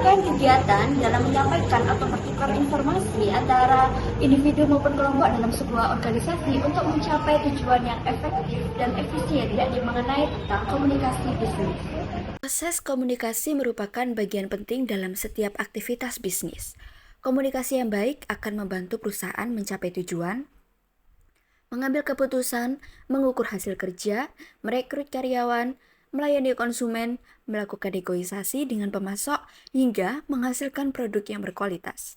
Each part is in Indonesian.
rangkaian kegiatan dalam menyampaikan atau bertukar informasi antara individu maupun kelompok dalam sebuah organisasi untuk mencapai tujuan yang efektif dan efisien, yakni mengenai tentang komunikasi bisnis. Proses komunikasi merupakan bagian penting dalam setiap aktivitas bisnis. Komunikasi yang baik akan membantu perusahaan mencapai tujuan, mengambil keputusan, mengukur hasil kerja, merekrut karyawan, melayani konsumen, melakukan negosiasi dengan pemasok, hingga menghasilkan produk yang berkualitas.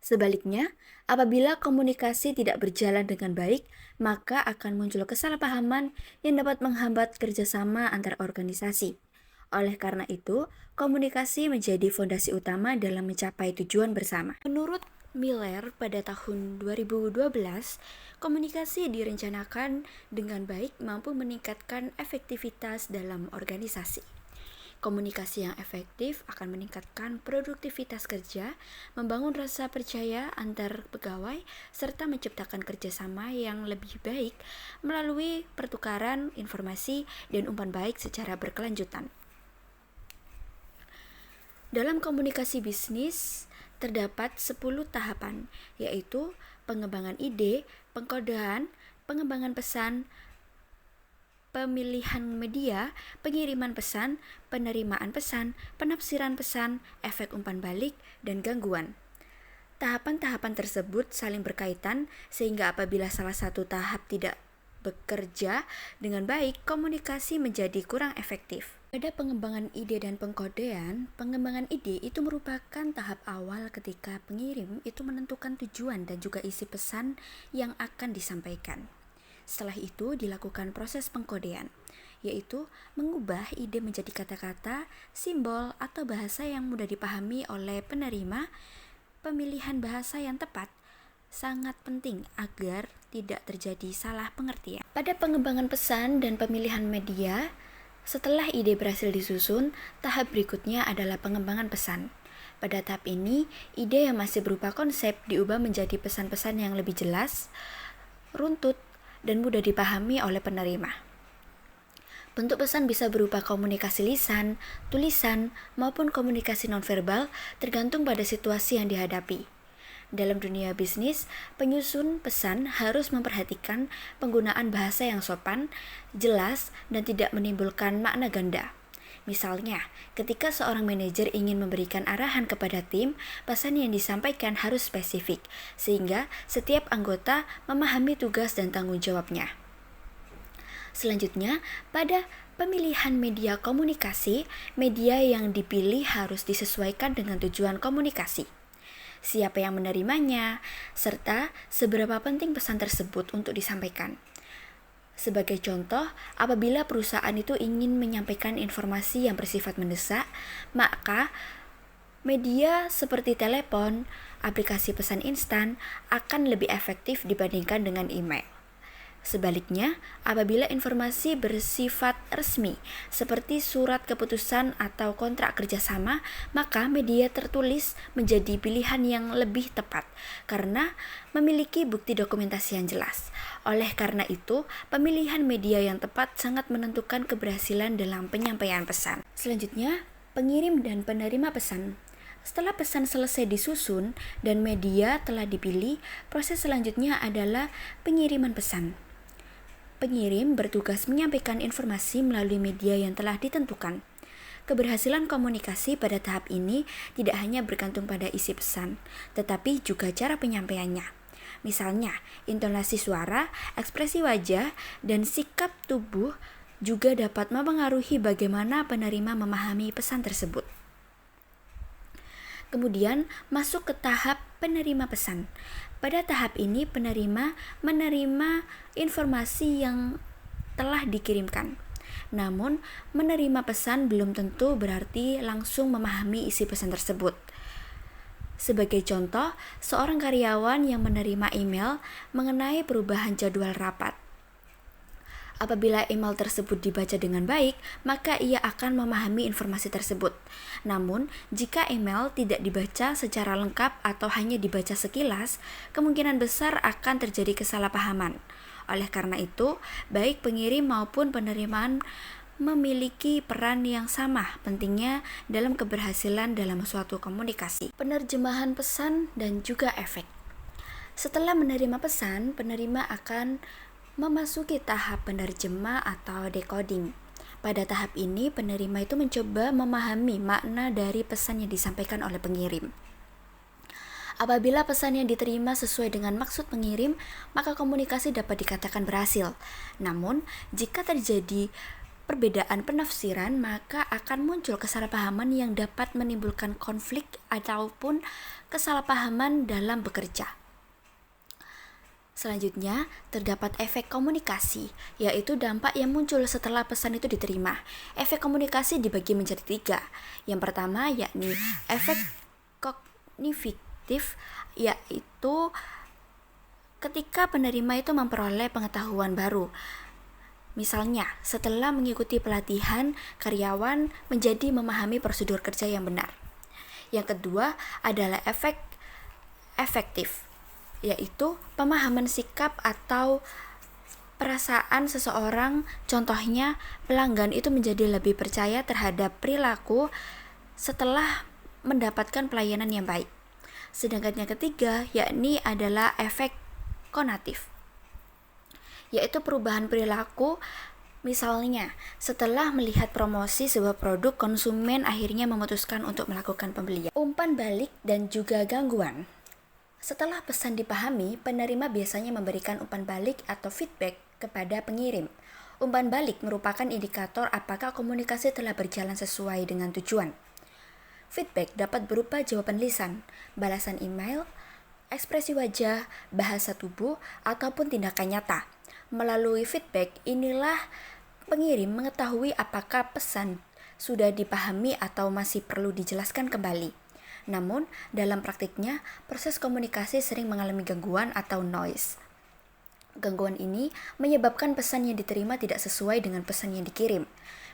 Sebaliknya, apabila komunikasi tidak berjalan dengan baik, maka akan muncul kesalahpahaman yang dapat menghambat kerjasama antar organisasi. Oleh karena itu, komunikasi menjadi fondasi utama dalam mencapai tujuan bersama. Menurut Miller, pada tahun 2012, komunikasi direncanakan dengan baik mampu meningkatkan efektivitas dalam organisasi. Komunikasi yang efektif akan meningkatkan produktivitas kerja, membangun rasa percaya antar pegawai, serta menciptakan kerjasama yang lebih baik melalui pertukaran informasi dan umpan baik secara berkelanjutan. Dalam komunikasi bisnis, terdapat 10 tahapan, yaitu pengembangan ide, pengkodean, pengembangan pesan, pemilihan media, pengiriman pesan, penerimaan pesan, penafsiran pesan, efek umpan balik, dan gangguan. Tahapan-tahapan tersebut saling berkaitan sehingga apabila salah satu tahap tidak bekerja dengan baik, komunikasi menjadi kurang efektif. Pada pengembangan ide dan pengkodean, pengembangan ide itu merupakan tahap awal ketika pengirim itu menentukan tujuan dan juga isi pesan yang akan disampaikan. Setelah itu dilakukan proses pengkodean, yaitu mengubah ide menjadi kata-kata, simbol, atau bahasa yang mudah dipahami oleh penerima. Pemilihan bahasa yang tepat sangat penting agar tidak terjadi salah pengertian. Pada pengembangan pesan dan pemilihan media, setelah ide berhasil disusun, tahap berikutnya adalah pengembangan pesan. Pada tahap ini, ide yang masih berupa konsep diubah menjadi pesan-pesan yang lebih jelas, runtut, dan mudah dipahami oleh penerima. Bentuk pesan bisa berupa komunikasi lisan, tulisan, maupun komunikasi nonverbal tergantung pada situasi yang dihadapi. Dalam dunia bisnis, penyusun pesan harus memperhatikan penggunaan bahasa yang sopan, jelas, dan tidak menimbulkan makna ganda. Misalnya, ketika seorang manajer ingin memberikan arahan kepada tim, pesan yang disampaikan harus spesifik, sehingga setiap anggota memahami tugas dan tanggung jawabnya. Selanjutnya, pada pemilihan media komunikasi, media yang dipilih harus disesuaikan dengan tujuan komunikasi. Siapa yang menerimanya, serta seberapa penting pesan tersebut untuk disampaikan. Sebagai contoh, apabila perusahaan itu ingin menyampaikan informasi yang bersifat mendesak, maka media seperti telepon, aplikasi pesan instan akan lebih efektif dibandingkan dengan email. Sebaliknya, apabila informasi bersifat resmi, seperti surat keputusan atau kontrak kerjasama, maka media tertulis menjadi pilihan yang lebih tepat karena memiliki bukti dokumentasi yang jelas. Oleh karena itu, pemilihan media yang tepat sangat menentukan keberhasilan dalam penyampaian pesan. Selanjutnya, pengirim dan penerima pesan. Setelah pesan selesai disusun dan media telah dipilih, proses selanjutnya adalah pengiriman pesan. Pengirim bertugas menyampaikan informasi melalui media yang telah ditentukan. Keberhasilan komunikasi pada tahap ini tidak hanya bergantung pada isi pesan, tetapi juga cara penyampaiannya. Misalnya, intonasi suara, ekspresi wajah, dan sikap tubuh juga dapat mempengaruhi bagaimana penerima memahami pesan tersebut. Kemudian masuk ke tahap penerima pesan. Pada tahap ini penerima menerima informasi yang telah dikirimkan. Namun, menerima pesan belum tentu berarti langsung memahami isi pesan tersebut. Sebagai contoh, seorang karyawan yang menerima email mengenai perubahan jadwal rapat. Apabila email tersebut dibaca dengan baik, maka ia akan memahami informasi tersebut. Namun, jika email tidak dibaca secara lengkap atau hanya dibaca sekilas, kemungkinan besar akan terjadi kesalahpahaman. Oleh karena itu, baik pengirim maupun penerimaan memiliki peran yang sama pentingnya dalam keberhasilan dalam suatu komunikasi. Penerjemahan pesan dan juga efek. Setelah menerima pesan, penerima akan memasuki tahap penerjemah atau decoding. Pada tahap ini, penerima itu mencoba memahami makna dari pesan yang disampaikan oleh pengirim. Apabila pesan yang diterima sesuai dengan maksud pengirim, maka komunikasi dapat dikatakan berhasil. Namun, jika terjadi perbedaan penafsiran, maka akan muncul kesalahpahaman yang dapat menimbulkan konflik ataupun kesalahpahaman dalam bekerja. Selanjutnya, terdapat efek komunikasi, yaitu dampak yang muncul setelah pesan itu diterima. Efek komunikasi dibagi menjadi 3. Yang pertama yakni efek kognitif, yaitu ketika penerima itu memperoleh pengetahuan baru. Misalnya, setelah mengikuti pelatihan, karyawan menjadi memahami prosedur kerja yang benar. Yang kedua adalah efek efektif, yaitu pemahaman sikap atau perasaan seseorang. Contohnya, pelanggan itu menjadi lebih percaya terhadap perilaku setelah mendapatkan pelayanan yang baik. Sedangkan yang ketiga yakni adalah efek konatif, yaitu perubahan perilaku. Misalnya, setelah melihat promosi sebuah produk, konsumen akhirnya memutuskan untuk melakukan pembelian. Umpan balik dan juga gangguan. Setelah pesan dipahami, penerima biasanya memberikan umpan balik atau feedback kepada pengirim. Umpan balik merupakan indikator apakah komunikasi telah berjalan sesuai dengan tujuan. Feedback dapat berupa jawaban lisan, balasan email, ekspresi wajah, bahasa tubuh, ataupun tindakan nyata. Melalui feedback inilah pengirim mengetahui apakah pesan sudah dipahami atau masih perlu dijelaskan kembali. Namun, dalam praktiknya, proses komunikasi sering mengalami gangguan atau noise. Gangguan ini menyebabkan pesan yang diterima tidak sesuai dengan pesan yang dikirim.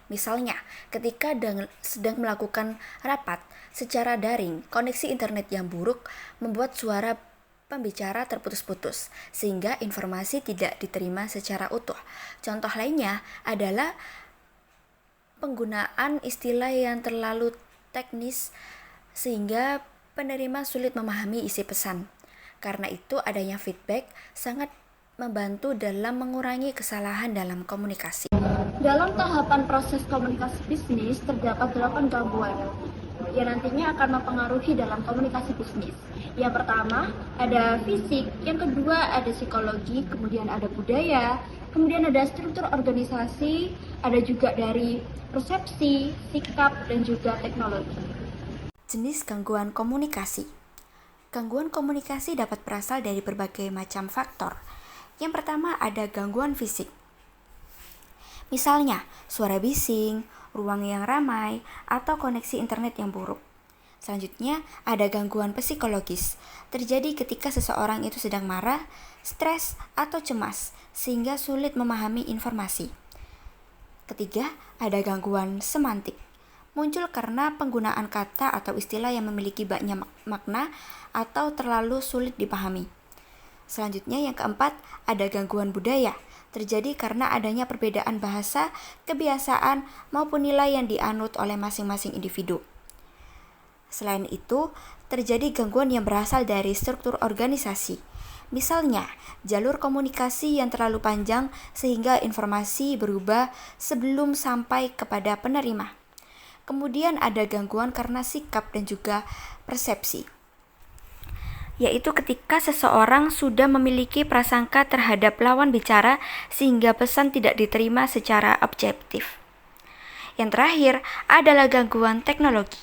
Misalnya, ketika sedang melakukan rapat secara daring, koneksi internet yang buruk membuat suara pembicara terputus-putus, sehingga informasi tidak diterima secara utuh. Contoh lainnya adalah penggunaan istilah yang terlalu teknis sehingga penerima sulit memahami isi pesan. Karena itu, adanya feedback sangat membantu dalam mengurangi kesalahan dalam komunikasi. Dalam tahapan proses komunikasi bisnis, terdapat 8 gangguan yang nantinya akan mempengaruhi dalam komunikasi bisnis. Yang pertama, ada fisik, yang kedua ada psikologi, kemudian ada budaya, kemudian ada struktur organisasi, ada juga dari persepsi, sikap, dan juga teknologi. Jenis gangguan komunikasi. Gangguan komunikasi dapat berasal dari berbagai macam faktor. Yang pertama ada gangguan fisik. Misalnya, suara bising, ruang yang ramai, atau koneksi internet yang buruk. Selanjutnya, ada gangguan psikologis. Terjadi ketika seseorang itu sedang marah, stres, atau cemas, sehingga sulit memahami informasi. Ketiga, ada gangguan semantik. Muncul karena penggunaan kata atau istilah yang memiliki banyak makna atau terlalu sulit dipahami. Selanjutnya, yang keempat, ada gangguan budaya. Terjadi karena adanya perbedaan bahasa, kebiasaan, maupun nilai yang dianut oleh masing-masing individu. Selain itu, terjadi gangguan yang berasal dari struktur organisasi. Misalnya, jalur komunikasi yang terlalu panjang sehingga informasi berubah sebelum sampai kepada penerima. Kemudian ada gangguan karena sikap dan juga persepsi, yaitu ketika seseorang sudah memiliki prasangka terhadap lawan bicara sehingga pesan tidak diterima secara objektif. Yang terakhir adalah gangguan teknologi.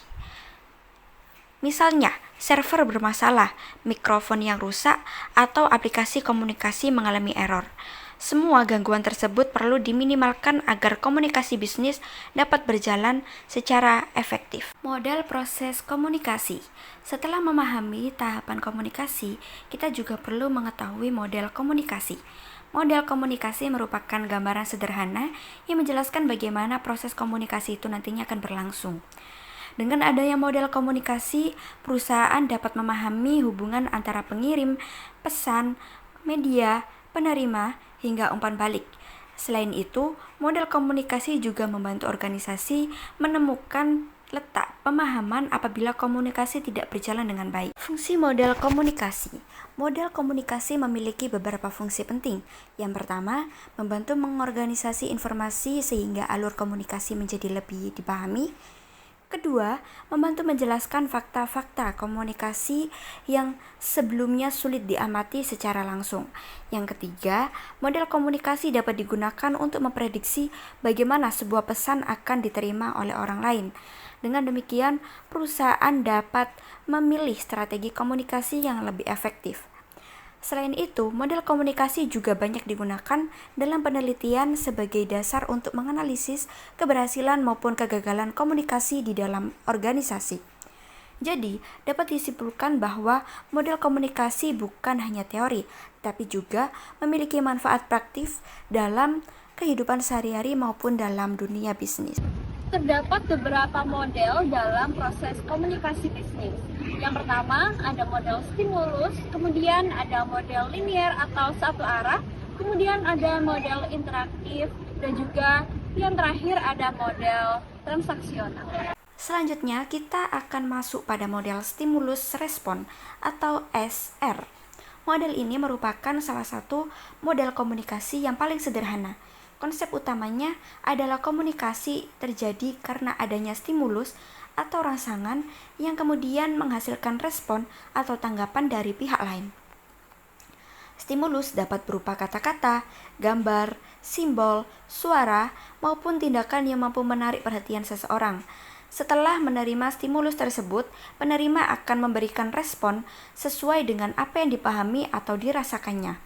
Misalnya, server bermasalah, mikrofon yang rusak, atau aplikasi komunikasi mengalami error. Semua gangguan tersebut perlu diminimalkan agar komunikasi bisnis dapat berjalan secara efektif. Model proses komunikasi. Setelah memahami tahapan komunikasi, kita juga perlu mengetahui model komunikasi. Model komunikasi merupakan gambaran sederhana yang menjelaskan bagaimana proses komunikasi itu nantinya akan berlangsung. Dengan adanya model komunikasi, perusahaan dapat memahami hubungan antara pengirim, pesan, media, penerima, hingga umpan balik. Selain itu, model komunikasi juga membantu organisasi menemukan letak pemahaman apabila komunikasi tidak berjalan dengan baik. Fungsi model komunikasi. Model komunikasi memiliki beberapa fungsi penting. Yang pertama, membantu mengorganisasi informasi sehingga alur komunikasi menjadi lebih dipahami. Kedua, membantu menjelaskan fakta-fakta komunikasi yang sebelumnya sulit diamati secara langsung. Yang ketiga, model komunikasi dapat digunakan untuk memprediksi bagaimana sebuah pesan akan diterima oleh orang lain. Dengan demikian, perusahaan dapat memilih strategi komunikasi yang lebih efektif. Selain itu, model komunikasi juga banyak digunakan dalam penelitian sebagai dasar untuk menganalisis keberhasilan maupun kegagalan komunikasi di dalam organisasi. Jadi, dapat disimpulkan bahwa model komunikasi bukan hanya teori, tapi juga memiliki manfaat praktis dalam kehidupan sehari-hari maupun dalam dunia bisnis. Terdapat beberapa model dalam proses komunikasi bisnis. Yang pertama ada model stimulus, kemudian ada model linear atau satu arah, kemudian ada model interaktif, dan juga yang terakhir ada model transaksional. Selanjutnya kita akan masuk pada model stimulus respon atau SR. Model ini merupakan salah satu model komunikasi yang paling sederhana. Konsep utamanya adalah komunikasi terjadi karena adanya stimulus atau rangsangan yang kemudian menghasilkan respon atau tanggapan dari pihak lain. Stimulus dapat berupa kata-kata, gambar, simbol, suara, maupun tindakan yang mampu menarik perhatian seseorang. Setelah menerima stimulus tersebut, penerima akan memberikan respon sesuai dengan apa yang dipahami atau dirasakannya.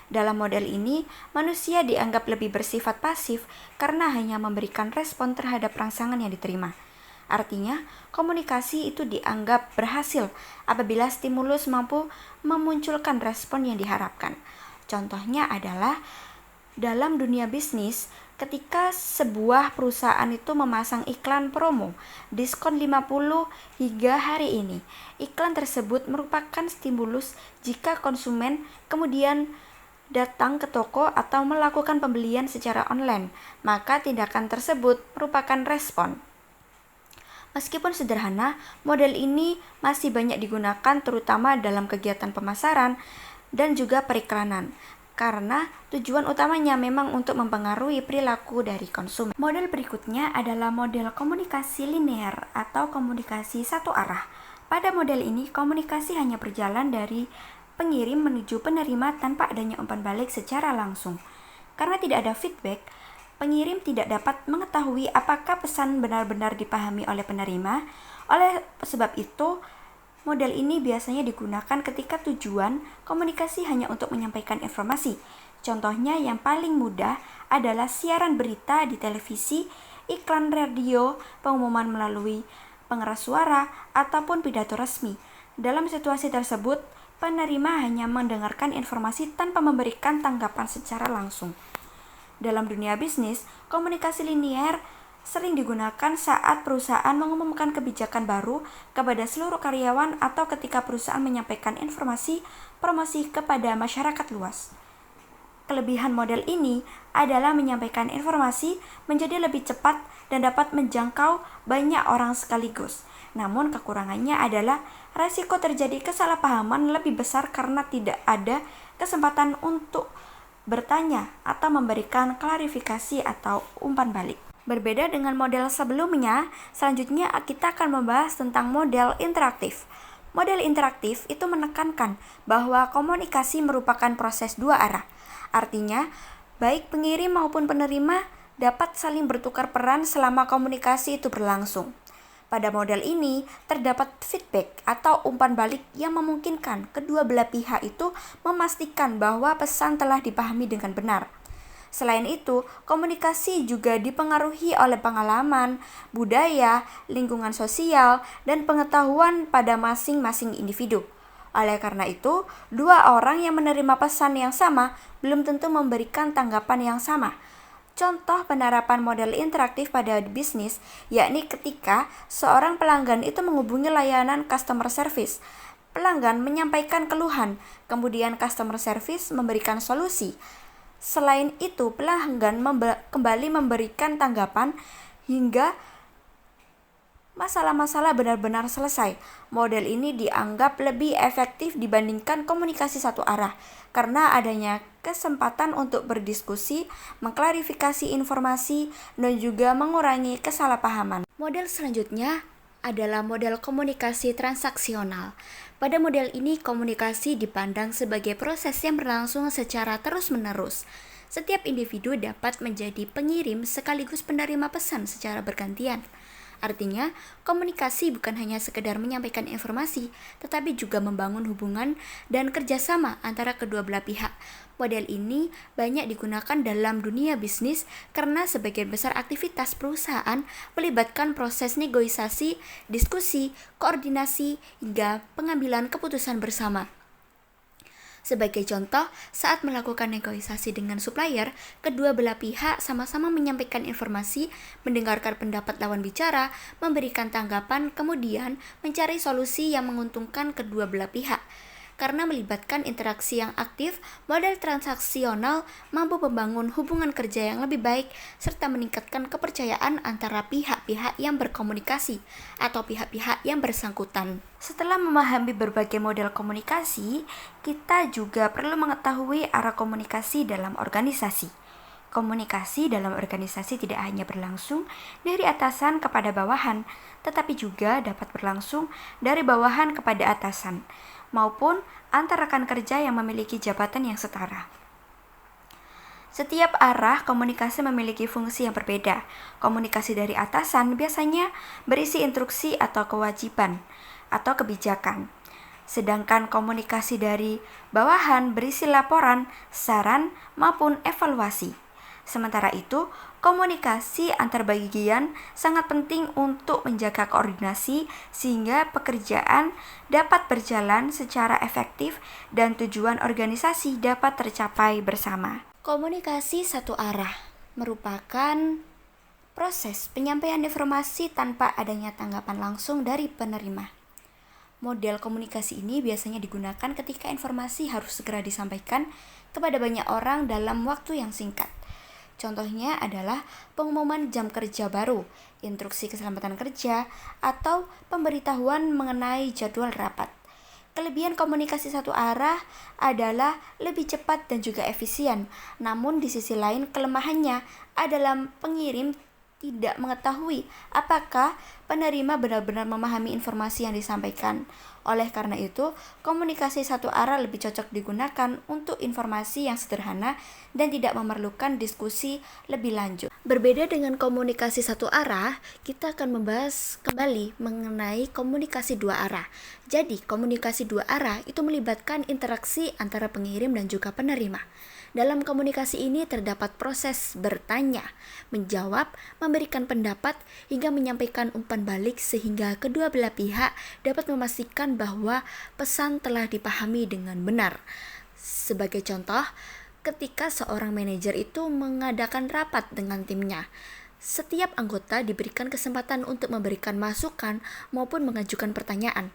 Dalam model ini, manusia dianggap lebih bersifat pasif karena hanya memberikan respon terhadap rangsangan yang diterima. Artinya, komunikasi itu dianggap berhasil apabila stimulus mampu memunculkan respon yang diharapkan. Contohnya adalah dalam dunia bisnis, ketika sebuah perusahaan itu memasang iklan promo, diskon 50 hingga hari ini. Iklan tersebut merupakan stimulus jika konsumen kemudian datang ke toko atau melakukan pembelian secara online, maka tindakan tersebut merupakan respon. Meskipun sederhana, model ini masih banyak digunakan terutama dalam kegiatan pemasaran dan juga periklanan, karena tujuan utamanya memang untuk mempengaruhi perilaku dari konsumen. Model berikutnya adalah model komunikasi linear atau komunikasi satu arah. Pada model ini, komunikasi hanya berjalan dari pengirim menuju penerima tanpa adanya umpan balik secara langsung. Karena tidak ada feedback, pengirim tidak dapat mengetahui apakah pesan benar-benar dipahami oleh penerima. Oleh sebab itu, model ini biasanya digunakan ketika tujuan komunikasi hanya untuk menyampaikan informasi. Contohnya yang paling mudah adalah siaran berita di televisi, iklan radio, pengumuman melalui pengeras suara, ataupun pidato resmi. Dalam situasi tersebut, penerima hanya mendengarkan informasi tanpa memberikan tanggapan secara langsung. Dalam dunia bisnis, komunikasi linear sering digunakan saat perusahaan mengumumkan kebijakan baru kepada seluruh karyawan atau ketika perusahaan menyampaikan informasi promosi kepada masyarakat luas. Kelebihan model ini adalah menyampaikan informasi menjadi lebih cepat dan dapat menjangkau banyak orang sekaligus. Namun kekurangannya adalah resiko terjadi kesalahpahaman lebih besar karena tidak ada kesempatan untuk bertanya atau memberikan klarifikasi atau umpan balik. Berbeda dengan model sebelumnya, selanjutnya kita akan membahas tentang model interaktif. Model interaktif itu menekankan bahwa komunikasi merupakan proses dua arah. Artinya, baik pengirim maupun penerima dapat saling bertukar peran selama komunikasi itu berlangsung. Pada model ini, terdapat feedback atau umpan balik yang memungkinkan kedua belah pihak itu memastikan bahwa pesan telah dipahami dengan benar. Selain itu, komunikasi juga dipengaruhi oleh pengalaman, budaya, lingkungan sosial, dan pengetahuan pada masing-masing individu. Oleh karena itu, dua orang yang menerima pesan yang sama belum tentu memberikan tanggapan yang sama. Contoh penerapan model interaktif pada bisnis, yakni ketika seorang pelanggan itu menghubungi layanan customer service. Pelanggan menyampaikan keluhan, kemudian customer service memberikan solusi. Selain itu, pelanggan kembali memberikan tanggapan hingga masalah-masalah benar-benar selesai. Model ini dianggap lebih efektif dibandingkan komunikasi satu arah karena adanya kesempatan untuk berdiskusi, mengklarifikasi informasi, dan juga mengurangi kesalahpahaman. Model selanjutnya adalah model komunikasi transaksional. Pada model ini, komunikasi dipandang sebagai proses yang berlangsung secara terus-menerus. Setiap individu dapat menjadi pengirim sekaligus penerima pesan secara bergantian. Artinya, komunikasi bukan hanya sekedar menyampaikan informasi, tetapi juga membangun hubungan dan kerjasama antara kedua belah pihak. Model ini banyak digunakan dalam dunia bisnis karena sebagian besar aktivitas perusahaan melibatkan proses negosiasi, diskusi, koordinasi, hingga pengambilan keputusan bersama. Sebagai contoh, saat melakukan negosiasi dengan supplier, kedua belah pihak sama-sama menyampaikan informasi, mendengarkan pendapat lawan bicara, memberikan tanggapan, kemudian mencari solusi yang menguntungkan kedua belah pihak. Karena melibatkan interaksi yang aktif, model transaksional mampu membangun hubungan kerja yang lebih baik serta meningkatkan kepercayaan antara pihak-pihak yang berkomunikasi atau pihak-pihak yang bersangkutan. Setelah memahami berbagai model komunikasi, kita juga perlu mengetahui arah komunikasi dalam organisasi. Komunikasi dalam organisasi tidak hanya berlangsung dari atasan kepada bawahan, tetapi juga dapat berlangsung dari bawahan kepada atasan, maupun antar rekan kerja yang memiliki jabatan yang setara. Setiap arah komunikasi memiliki fungsi yang berbeda. Komunikasi dari atasan biasanya berisi instruksi atau kewajiban atau kebijakan. Sedangkan komunikasi dari bawahan berisi laporan, saran, maupun evaluasi. Sementara itu, komunikasi antar bagian sangat penting untuk menjaga koordinasi sehingga pekerjaan dapat berjalan secara efektif dan tujuan organisasi dapat tercapai bersama. Komunikasi satu arah merupakan proses penyampaian informasi tanpa adanya tanggapan langsung dari penerima. Model komunikasi ini biasanya digunakan ketika informasi harus segera disampaikan kepada banyak orang dalam waktu yang singkat. Contohnya adalah pengumuman jam kerja baru, instruksi keselamatan kerja, atau pemberitahuan mengenai jadwal rapat. Kelebihan komunikasi satu arah adalah lebih cepat dan juga efisien, namun di sisi lain kelemahannya adalah pengirim tidak mengetahui apakah penerima benar-benar memahami informasi yang disampaikan. Oleh karena itu, komunikasi satu arah lebih cocok digunakan untuk informasi yang sederhana dan tidak memerlukan diskusi lebih lanjut. Berbeda dengan komunikasi satu arah, kita akan membahas kembali mengenai komunikasi dua arah. Jadi, komunikasi dua arah itu melibatkan interaksi antara pengirim dan juga penerima. Dalam komunikasi ini terdapat proses bertanya, menjawab, memberikan pendapat, hingga menyampaikan umpan balik sehingga kedua belah pihak dapat memastikan bahwa pesan telah dipahami dengan benar. Sebagai contoh, ketika seorang manajer itu mengadakan rapat dengan timnya, setiap anggota diberikan kesempatan untuk memberikan masukan maupun mengajukan pertanyaan.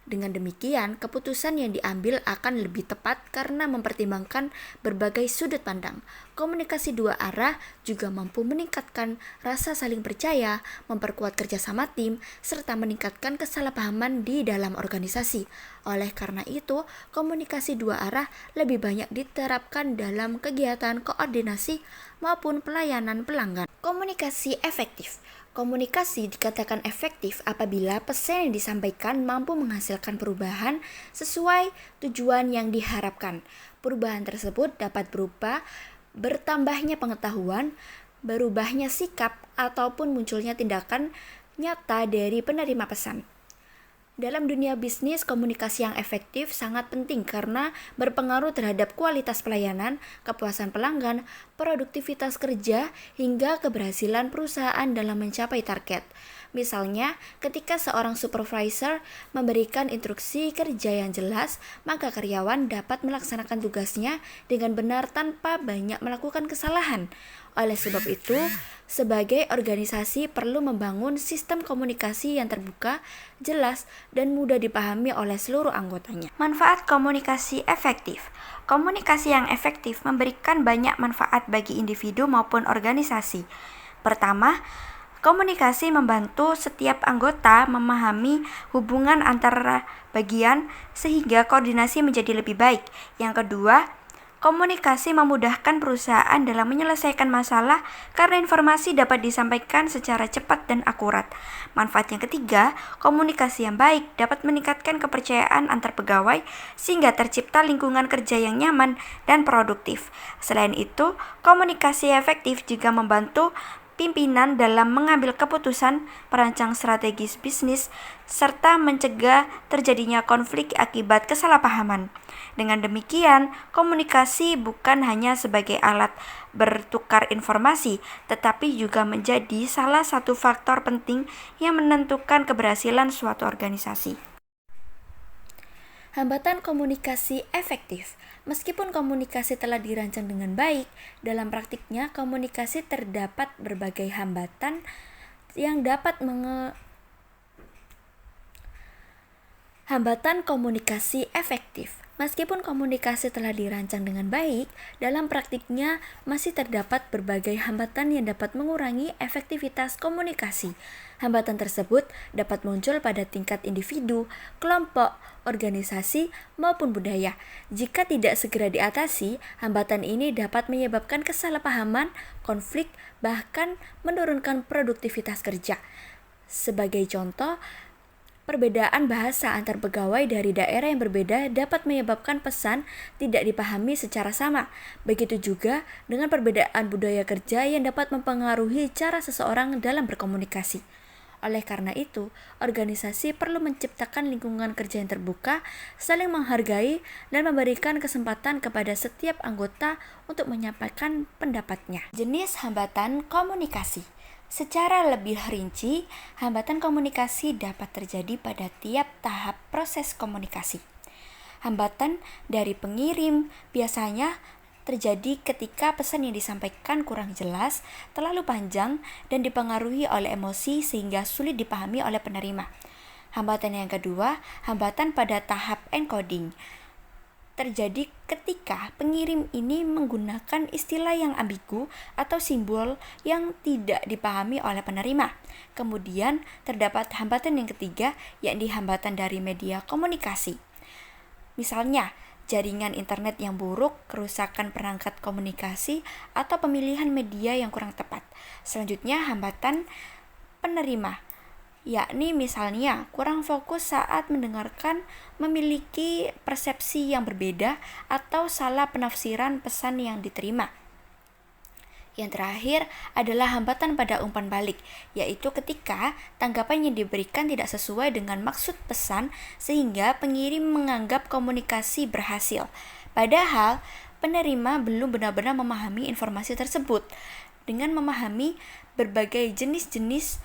Dengan demikian, keputusan yang diambil akan lebih tepat karena mempertimbangkan berbagai sudut pandang. Komunikasi dua arah juga mampu meningkatkan rasa saling percaya, memperkuat kerjasama tim, serta meningkatkan kesalahpahaman di dalam organisasi. Oleh karena itu, komunikasi dua arah lebih banyak diterapkan dalam kegiatan koordinasi maupun pelayanan pelanggan. Komunikasi efektif. Komunikasi dikatakan efektif apabila pesan yang disampaikan mampu menghasilkan perubahan sesuai tujuan yang diharapkan. Perubahan tersebut dapat berupa bertambahnya pengetahuan, berubahnya sikap, ataupun munculnya tindakan nyata dari penerima pesan. Dalam dunia bisnis, komunikasi yang efektif sangat penting karena berpengaruh terhadap kualitas pelayanan, kepuasan pelanggan, produktivitas kerja, hingga keberhasilan perusahaan dalam mencapai target. Misalnya, ketika seorang supervisor memberikan instruksi kerja yang jelas, maka karyawan dapat melaksanakan tugasnya dengan benar tanpa banyak melakukan kesalahan. Oleh sebab itu, sebagai organisasi perlu membangun sistem komunikasi yang terbuka, jelas, dan mudah dipahami oleh seluruh anggotanya. Manfaat komunikasi efektif. Komunikasi yang efektif memberikan banyak manfaat bagi individu maupun organisasi. Pertama, komunikasi membantu setiap anggota memahami hubungan antara bagian sehingga koordinasi menjadi lebih baik. Yang kedua, komunikasi memudahkan perusahaan dalam menyelesaikan masalah karena informasi dapat disampaikan secara cepat dan akurat. Manfaat yang ketiga, komunikasi yang baik dapat meningkatkan kepercayaan antar pegawai sehingga tercipta lingkungan kerja yang nyaman dan produktif. Selain itu, komunikasi efektif juga membantu pimpinan dalam mengambil keputusan, merancang strategis bisnis, serta mencegah terjadinya konflik akibat kesalahpahaman. Dengan demikian, komunikasi bukan hanya sebagai alat bertukar informasi, tetapi juga menjadi salah satu faktor penting yang menentukan keberhasilan suatu organisasi. Hambatan komunikasi efektif. Meskipun komunikasi telah dirancang dengan baik, dalam praktiknya komunikasi terdapat berbagai hambatan yang dapat Hambatan komunikasi efektif. Meskipun komunikasi telah dirancang dengan baik, dalam praktiknya masih terdapat berbagai hambatan yang dapat mengurangi efektivitas komunikasi. Hambatan tersebut dapat muncul pada tingkat individu, kelompok, organisasi, maupun budaya. Jika tidak segera diatasi, hambatan ini dapat menyebabkan kesalahpahaman, konflik, bahkan menurunkan produktivitas kerja. Sebagai contoh, perbedaan bahasa antar pegawai dari daerah yang berbeda dapat menyebabkan pesan tidak dipahami secara sama. Begitu juga dengan perbedaan budaya kerja yang dapat mempengaruhi cara seseorang dalam berkomunikasi. Oleh karena itu, organisasi perlu menciptakan lingkungan kerja yang terbuka, saling menghargai, dan memberikan kesempatan kepada setiap anggota untuk menyampaikan pendapatnya. Jenis hambatan komunikasi. Secara lebih rinci, hambatan komunikasi dapat terjadi pada tiap tahap proses komunikasi. Hambatan dari pengirim biasanya terjadi ketika pesan yang disampaikan kurang jelas, terlalu panjang, dan dipengaruhi oleh emosi sehingga sulit dipahami oleh penerima. Hambatan yang kedua, hambatan pada tahap encoding. Terjadi ketika pengirim ini menggunakan istilah yang ambigu atau simbol yang tidak dipahami oleh penerima. Kemudian terdapat hambatan yang ketiga, yakni hambatan dari media komunikasi. Misalnya, jaringan internet yang buruk, kerusakan perangkat komunikasi, atau pemilihan media yang kurang tepat. Selanjutnya, hambatan penerima, yakni misalnya kurang fokus saat mendengarkan, memiliki persepsi yang berbeda, atau salah penafsiran pesan yang diterima. Yang terakhir adalah hambatan pada umpan balik, yaitu ketika tanggapan yang diberikan tidak sesuai dengan maksud pesan sehingga pengirim menganggap komunikasi berhasil. Padahal penerima belum benar-benar memahami informasi tersebut. Dengan memahami berbagai jenis-jenis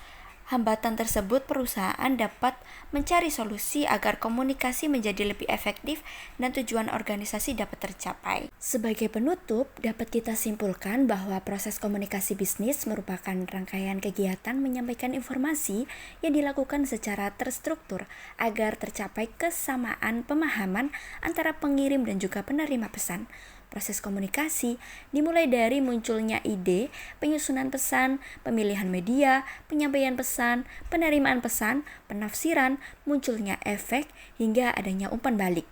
hambatan tersebut, perusahaan dapat mencari solusi agar komunikasi menjadi lebih efektif dan tujuan organisasi dapat tercapai. Sebagai penutup, dapat kita simpulkan bahwa proses komunikasi bisnis merupakan rangkaian kegiatan menyampaikan informasi yang dilakukan secara terstruktur agar tercapai kesamaan pemahaman antara pengirim dan juga penerima pesan. Proses komunikasi dimulai dari munculnya ide, penyusunan pesan, pemilihan media, penyampaian pesan, penerimaan pesan, penafsiran, munculnya efek, hingga adanya umpan balik.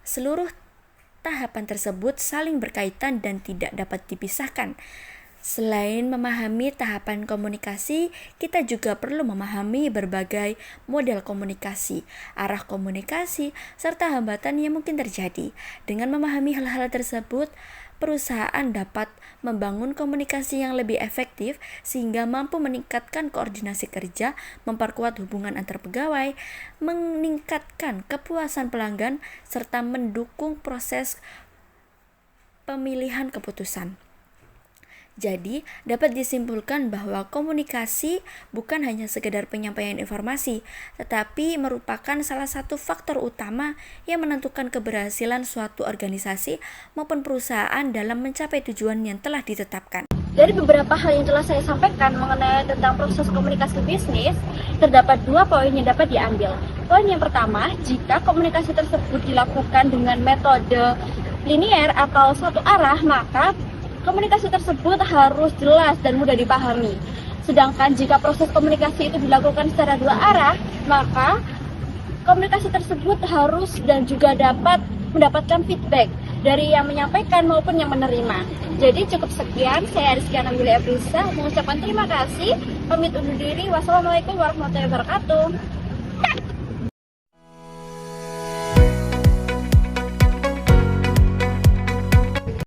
Seluruh tahapan tersebut saling berkaitan dan tidak dapat dipisahkan. Selain memahami tahapan komunikasi, kita juga perlu memahami berbagai model komunikasi, arah komunikasi, serta hambatan yang mungkin terjadi. Dengan memahami hal-hal tersebut, perusahaan dapat membangun komunikasi yang lebih efektif sehingga mampu meningkatkan koordinasi kerja, memperkuat hubungan antar pegawai, meningkatkan kepuasan pelanggan, serta mendukung proses pemilihan keputusan. Jadi, dapat disimpulkan bahwa komunikasi bukan hanya sekedar penyampaian informasi, tetapi merupakan salah satu faktor utama yang menentukan keberhasilan suatu organisasi maupun perusahaan dalam mencapai tujuan yang telah ditetapkan. Dari beberapa hal yang telah saya sampaikan mengenai tentang proses komunikasi bisnis, terdapat 2 poin yang dapat diambil. Poin yang pertama, jika komunikasi tersebut dilakukan dengan metode linier atau satu arah, maka komunikasi tersebut harus jelas dan mudah dipahami. Sedangkan jika proses komunikasi itu dilakukan secara 2 arah, maka komunikasi tersebut harus dan juga dapat mendapatkan feedback dari yang menyampaikan maupun yang menerima. Jadi cukup sekian, saya Rizky Anamili Aprisa mengucapkan terima kasih, pamit undur diri, wassalamualaikum warahmatullahi wabarakatuh.